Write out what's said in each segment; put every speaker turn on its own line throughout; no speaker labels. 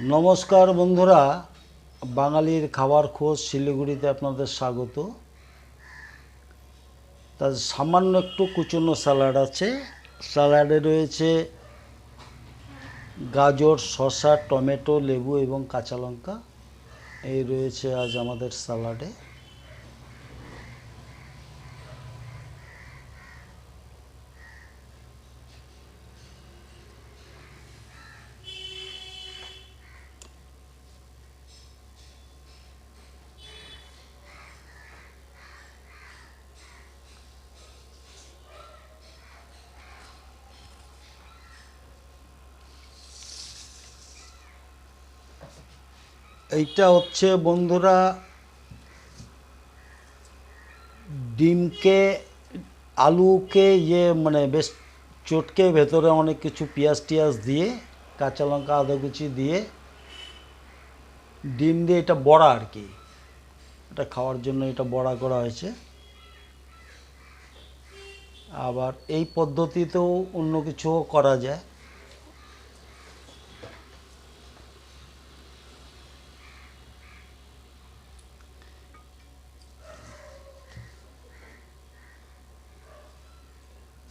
নমস্কার বন্ধুরা, বাঙালির খাবার খোঁজ শিলিগুড়িতে আপনাদের স্বাগত। তার সামান্য একটু কুচনো স্যালাড আছে। স্যালাডে রয়েছে গাজর, শসা, টমেটো, লেবু এবং কাঁচা লঙ্কা। এই রয়েছে আজ আমাদের স্যালাডে। এইটা হচ্ছে বন্ধুরা ডিমকে আলুকে মানে বেশ চটকে ভেতরে অনেক কিছু পেঁয়াজ টিয়াজ দিয়ে, কাঁচা লঙ্কা আদা কুচি দিয়ে, ডিম দিয়ে এটা বড়া আর কি। এটা খাওয়ার জন্য এটা বড়া করা হয়েছে। আবার এই পদ্ধতিতেও অন্য কিছুও করা যায়।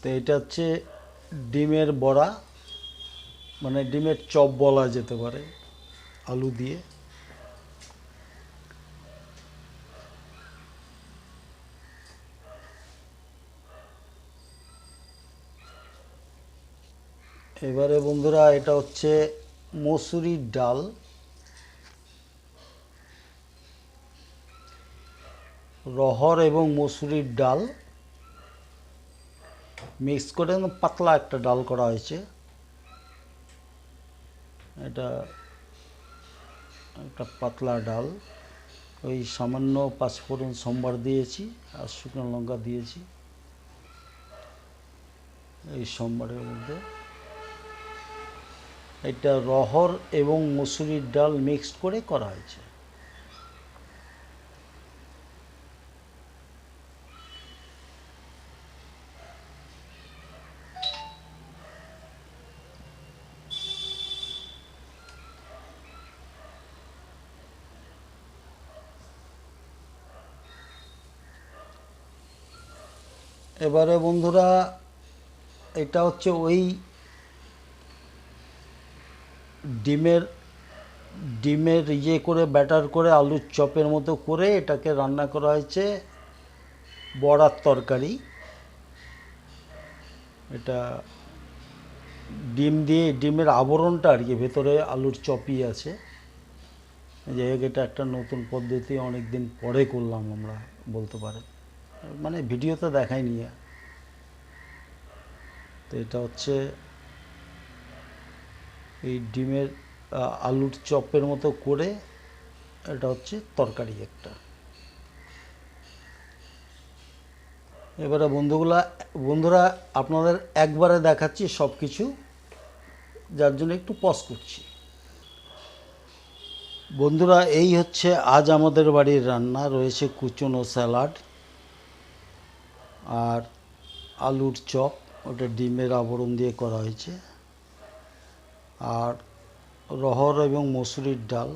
তো এটা হচ্ছে ডিমের বড়া, মানে ডিমের চপ বলা যেতে পারে, আলু দিয়ে। এবারে বন্ধুরা এটা হচ্ছে মসুরির ডাল। রহর এবং মসুরির ডাল মিক্স করে পাতলা একটা ডাল করা হয়েছে। এটা একটা পাতলা ডাল। ওই সামান্য পাঁচফোড়ন সম্বার দিয়েছি আর শুকনো লঙ্কা দিয়েছি এই সম্বারের মধ্যে। এটা রহর এবং মসুরির ডাল মিক্সড করে করা হয়েছে। এবারে বন্ধুরা এটা হচ্ছে ওই ডিমের ডিমের করে ব্যাটার করে আলুর চপের মতো করে এটাকে রান্না করা হয়েছে বড়ার তরকারি। এটা ডিম দিয়ে, ডিমের আবরণটা আর কি, ভেতরে আলুর চপই আছে। যাই হোক, এটা একটা নতুন পদ্ধতি, অনেক দিন পরে করলাম আমরা বলতে পারেন, মানে ভিডিওতে দেখাইনি। তো এটা হচ্ছে এই ডিমের আলুর চপের মতো করে, এটা হচ্ছে তরকারি একটা। এবারে বন্ধুরা আপনাদের একবারে দেখাচ্ছি সব কিছু, যার জন্য একটু পজ করছি। বন্ধুরা এই হচ্ছে আজ আমাদের বাড়ির রান্না। রয়েছে কুচনো স্যালাড আর আলুর চপ, ওটা ডিমের আবরণ দিয়ে করা হয়েছে, আর রহর এবং মসুরির ডাল।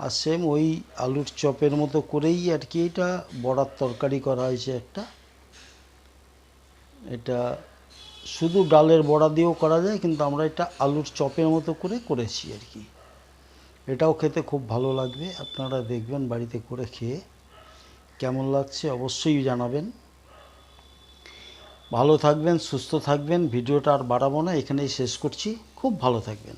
আর সেম ওই আলুর চপের মতো করেই আর কি এটা বড়ার তরকারি করা হয়েছে একটা। এটা শুধু ডালের বড়া দিয়েও করা যায়, কিন্তু আমরা এটা আলুর চপের মতো করে করেছি আর কি। এটাও খেতে খুব ভালো লাগবে, আপনারা দেখবেন বাড়িতে করে খেয়ে কেমন লাগছে অবশ্যই জানাবেন। ভালো থাকবেন, সুস্থ থাকবেন। ভিডিওটা আর বাড়াবো না, এখানেই শেষ করছি। খুব ভালো থাকবেন।